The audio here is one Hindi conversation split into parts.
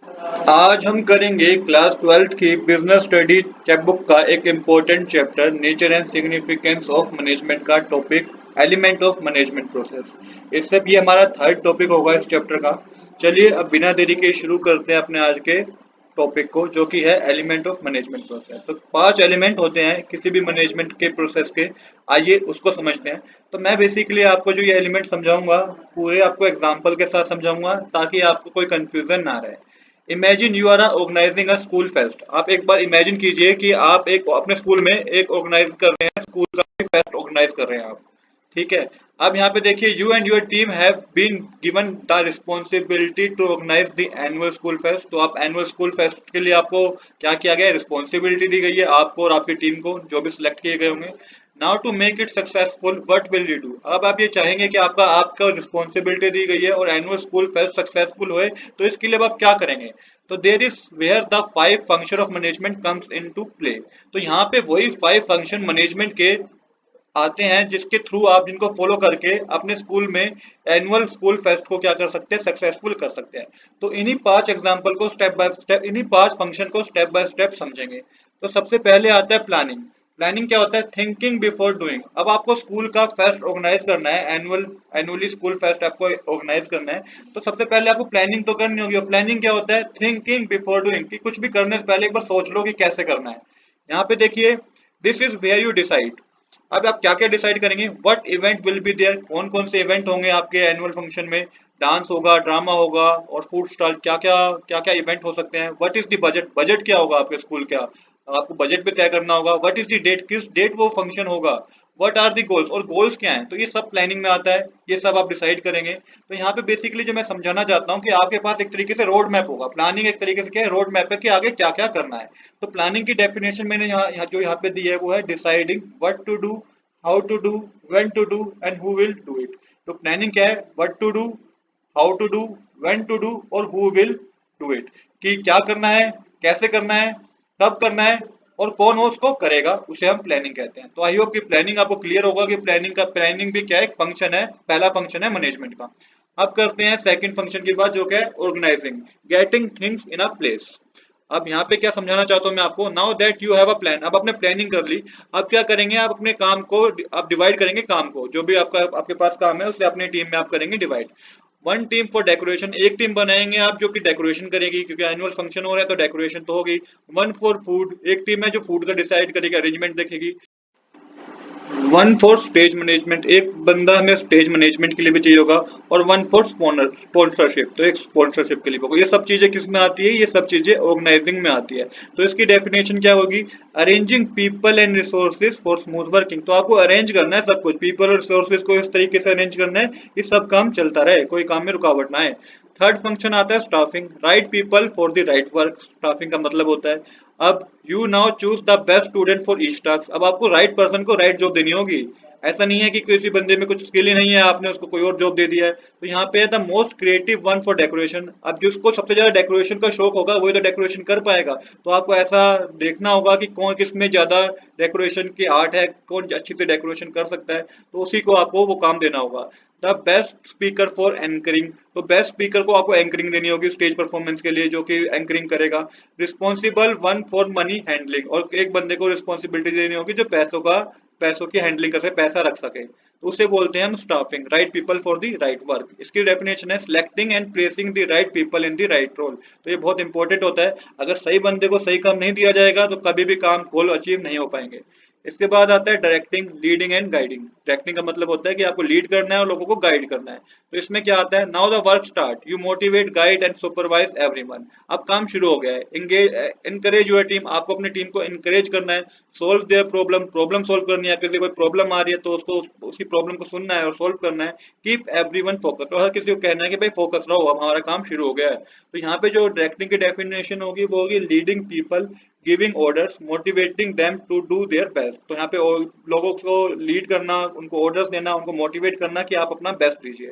आज हम करेंगे क्लास 12th की बिजनेस स्टडी चैप्टरबुक का एक important chapter nature and significance of management का topic element of management process. इससे भी हमारा थर्ड टॉपिक होगा इस चैप्टर का। चलिए अब बिना देरी के शुरू करते हैं अपने आज के टॉपिक को, जो कि है एलिमेंट ऑफ मैनेजमेंट प्रोसेस। तो 5 एलिमेंट होते हैं किसी भी मैनेजमेंट के प्रोसेस के। आइए उसको समझते हैं। तो मैं बेसिकली आपको जो ये एलिमेंट समझाऊंगा, पूरे आपको एग्जांपल के साथ समझाऊंगा ताकि आपको कोई कंफ्यूजन ना रहे। Imagine you are organising a school fest. आप एक बार इमेजिन कीजिए कि आप एक अपने स्कूल में एक ऑर्गेनाइज कर रहे हैं, स्कूल का फेस्ट ऑर्गेनाइज कर रहे हैं आप। ठीक है। अब यहाँ पे देखिए, you and your team have been given the responsibility to organise the annual school fest. तो आप एनुअल स्कूल फेस्ट के लिए आपको क्या किया गया है, रिस्पॉन्सिबिलिटी दी गई है आपको और आपकी टीम को, जो भी सिलेक्ट किए गए होंगे। Now to make it successful what will you do. अब आप ये चाहेंगे कि आपका आपका रिस्पॉन्सिबिलिटी दी गई है और एनुअल स्कूल फेस्ट सक्सेसफुल होए, तो इसके लिए अब आप क्या करेंगे। तो there is where the 5 function of management comes into play. तो यहाँ पे वही 5 फंक्शन मैनेजमेंट के आते हैं जिसके थ्रू आप जिनको फॉलो करके अपने स्कूल में एनुअल स्कूल फेस्ट को क्या कर सकते हैं, सक्सेसफुल कर सकते हैं। तो इन्हीं 5 एग्जांपल को स्टेप बाय स्टेप, इन्हीं 5 फंक्शन को स्टेप बाय स्टेप समझेंगे। तो सबसे पहले आता है प्लानिंग। प्लानिंग क्या होता है, थिंकिंग बिफोर डूइंग। अब आपको स्कूल का फेस्ट ऑर्गेनाइज करना है, एनुअली स्कूल फेस्ट आपको ऑर्गेनाइज करना है। तो सबसे पहले आपको प्लानिंग तो करनी होगी। और प्लानिंग क्या होता है, थिंकिंग बिफोर डूइंग, कि कुछ भी करने से पहले एक बार सोच लो कि कैसे करना है। यहाँ पे देखिए, this is where you decide. अब आप क्या क्या डिसाइड करेंगे, what event will be there, कौन कौन से इवेंट होंगे आपके एनुअल फंक्शन में। डांस होगा, ड्रामा होगा और फूड स्टॉल, क्या क्या इवेंट हो सकते हैं। What is the budget, budget क्या होगा आपके स्कूल का, आपको बजट भी तय करना होगा। व्हाट इज द डेट, किस डेट वो फंक्शन होगा। व्हाट आर द गोल्स, और गोल्स क्या हैं। तो ये सब प्लानिंग में आता है, ये सब आप डिसाइड करेंगे। तो यहाँ पे बेसिकली जो मैं समझाना चाहता हूँ कि आपके पास एक तरीके से रोड मैप होगा। प्लानिंग एक तरीके से क्या है, रोड मैप है कि आगे क्या क्या करना है। तो प्लानिंग की डेफिनेशन मैंने जो यहाँ पे दी है वो है deciding what to do, how to do, when to do and who will do it. तो प्लानिंग क्या है, what to do, how to do, when to do और हु विल डू इट। कि क्या करना है, कैसे करना है, कब करना है और कौन हो उसको करेगा, उसे हम प्लानिंग कहते हैं। तो आई होप कि प्लानिंग आपको क्लियर होगा कि प्लानिंग भी क्या है, एक फंक्शन है, पहला फंक्शन है मैनेजमेंट का। अब करते हैं सेकंड फंक्शन की बात, जो क्या है organising, getting things in a place. अब यहाँ पे क्या समझाना चाहता हूँ मैं आपको, now that you have a plan. अब आपने प्लानिंग कर ली, अब क्या करेंगे, आप अपने काम को आप डिवाइड करेंगे, काम को जो भी आपके पास काम है उसे अपनी टीम में आप करेंगे divide. One team for decoration, एक टीम बनाएंगे आप जो कि डेकोरेशन करेगी, क्योंकि एनुअल फंक्शन हो रहा है तो डेकोरेशन तो होगी। वन फॉर फूड, एक टीम है जो फूड का डिसाइड करेगी, अरेंजमेंट देखेगी। वन फॉर स्टेज मैनेजमेंट, एक बंदा हमें स्टेज मैनेजमेंट के लिए भी चाहिए होगा। और वन फॉर स्पॉन्सरशिप, तो एक स्पॉन्सरशिप के लिए होगा। ये सब चीजें किस में आती है, ये सब चीजें ऑर्गेनाइजिंग में आती है। तो इसकी डेफिनेशन क्या होगी, arranging people and resources for smooth working. तो आपको अरेंज करना है सब कुछ, पीपल और रिसोर्सेज को इस तरीके से अरेंज करना है कि सब काम चलता रहे, कोई काम में रुकावट ना आए। थर्ड फंक्शन आता है staffing, right people for the right work. Staffing का मतलब होता है, अब you now choose the best student for each task. अब आपको राइट पर्सन को राइट जॉब देनी होगी। ऐसा नहीं है कि किसी बंदे में कुछ स्किल ही नहीं है, आपने उसको कोई और जॉब दे दिया है। तो यहाँ पे है the most creative one for decoration. अब जिसको सबसे ज्यादा डेकोरेशन का शौक होगा वही तो डेकोरेशन कर पाएगा। तो आपको ऐसा देखना होगा कि कौन किस में ज्यादा डेकोरेशन की आर्ट है, कौन अच्छी से डेकोरेशन कर सकता है, तो उसी को आपको वो काम देना होगा। The best speaker for anchoring, तो बेस्ट स्पीकर को आपको एंकरिंग देनी होगी स्टेज परफॉर्मेंस के लिए, जो कि एंकरिंग करेगा। Responsible one for money handling, और एक बंदे को रिस्पॉन्सिबिलिटी देनी होगी जो पैसों की हैंडलिंग कर सके, पैसा रख सके। तो उसे बोलते हैं हम staffing, right people for the right work. इसकी डेफिनेशन है selecting and placing the right people in the right role. तो ये बहुत इंपॉर्टेंट होता है, अगर सही बंदे को सही काम नहीं दिया जाएगा तो कभी भी काम गोल अचीव नहीं हो पाएंगे। इसके बाद आता है directing, leading and guiding. Directing का मतलब होता है कि आपको लीड करना है और लोगों को गाइड करना है। तो इसमें क्या आता है, now the work start, you motivate guide and supervise everyone. अब काम शुरू हो गया है, एंगेज इनकरेज योर टीम, आपको अपनी टीम को इनकरेज करना है। Solve their problem, problem solve करनी है, किसी कोई प्रॉब्लम आ रही है तो उसको उसकी प्रॉब्लम को सुनना है और सोल्व करना है। कीप एवरीवन फोकस, और हर किसी को कहना है कि भाई फोकस रहो, अब हमारा काम शुरू हो गया है। तो यहाँ पे जो डायरेक्टिंग की डेफिनेशन होगी वो होगी leading people, giving orders, motivating them to do their best. तो यहाँ पे लोगों को लीड करना, उनको ऑर्डर्स देना, उनको मोटिवेट करना कि आप अपना बेस्ट दीजिए।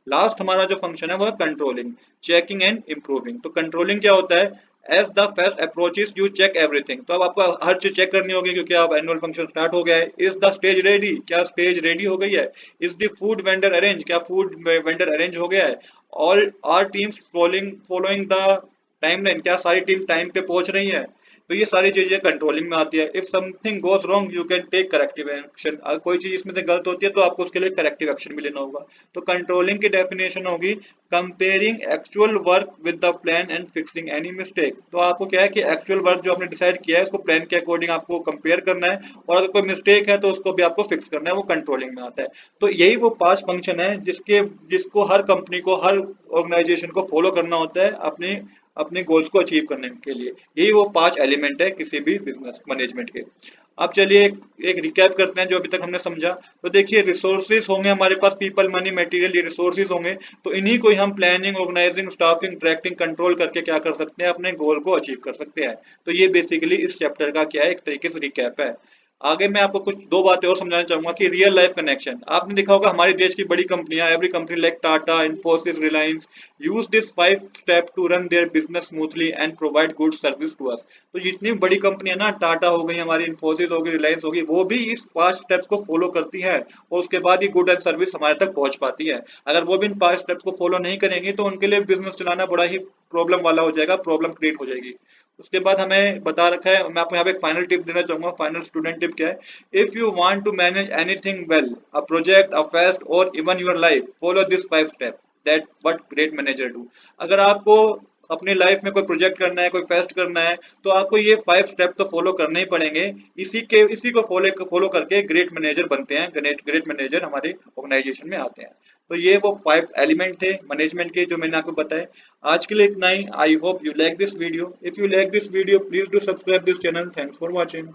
लास्ट हमारा जो फंक्शन है वो है कंट्रोलिंग, चेकिंग एंड इम्प्रूविंग। तो कंट्रोलिंग क्या होता है, as the fest approaches you check everything. तो अब आपको हर चीज चेक करनी होगी क्योंकि अब एनुअल फंक्शन स्टार्ट हो गया है। इज द स्टेज रेडी, क्या स्टेज रेडी हो गई है। Is the food vendor arrange, क्या फूड वेंडर अरेंज हो गया है। All are teams following the timeline, क्या सारी टीम टाइम पे पहुंच रही है, तो ये सारी चीजें कंट्रोलिंग में आती है। If something goes wrong you can take corrective action, अगर कोई चीज इसमें से गलत होती है तो आपको उसके लिए करेक्टिव एक्शन भी लेना होगा। तो कंट्रोलिंग की डेफिनेशन होगी comparing actual work with the plan and fixing any mistake. तो आपको क्या है कि एक्चुअल वर्क जो आपने डिसाइड किया है उसको प्लान के अकॉर्डिंग आपको कंपेयर करना है, और अगर कोई मिस्टेक है तो उसको भी आपको फिक्स करना है, वो कंट्रोलिंग में आता है। तो यही वो 5 फंक्शन है जिसको हर कंपनी को, हर ऑर्गेनाइजेशन को फॉलो करना होता है अपने अपने गोल्स को अचीव करने के लिए। यही वो 5 एलिमेंट है किसी भी बिजनेस मैनेजमेंट के। अब चलिए एक रिकैप करते हैं जो अभी तक हमने समझा। तो देखिए, रिसोर्सेज होंगे हमारे पास, पीपल मनी मटेरियल, ये रिसोर्सेज होंगे। तो इन्हीं को ही हम planning, organising, staffing, tracking, control करके क्या कर सकते हैं, अपने गोल को अचीव कर सकते हैं। तो ये बेसिकली इस चैप्टर का क्या है, एक तरीके से रिकैप है। आगे मैं आपको कुछ 2 बातें और समझाना चाहूंगा कि रियल लाइफ कनेक्शन। आपने देखा होगा हमारे देश की बड़ी कंपनियां, every company like Tata, Infosys, Reliance use this 5 step to run their business smoothly and provide good service to us. तो जितनी बड़ी कंपनियां ना, टाटा हो गई हमारी, इन्फोसिस हो गई, रिलायंस होगी, वो भी इस 5 स्टेप्स को फॉलो करती है, और उसके बाद ही गुड एंड सर्विस हमारे तक पहुंच पाती है। अगर वो भी इन 5 स्टेप्स को फॉलो नहीं करेंगी तो उनके लिए बिजनेस चलाना बड़ा ही प्रॉब्लम वाला हो जाएगा, प्रॉब्लम क्रिएट हो जाएगी। उसके बाद हमें बता रखा है, मैं आपको यहाँ पे एक फाइनल टिप देना चाहूंगा। फाइनल स्टूडेंट टिप क्या है, if you want to manage anything well, a project, a fest और even your life, follow this 5 step, that what great manager do. अगर आपको अपनी लाइफ में कोई प्रोजेक्ट करना है, कोई फेस्ट करना है, तो आपको ये 5 स्टेप तो फॉलो करने ही पड़ेंगे। इसी को फॉलो करके ग्रेट मैनेजर बनते हैं, ग्रेट मैनेजर हमारे ऑर्गेनाइजेशन में आते हैं। तो ये वो 5 एलिमेंट थे मैनेजमेंट के जो मैंने आपको बताए। आज के लिए इतना ही। I hope you like this video. If you like this video please do subscribe this channel. Thanks for watching.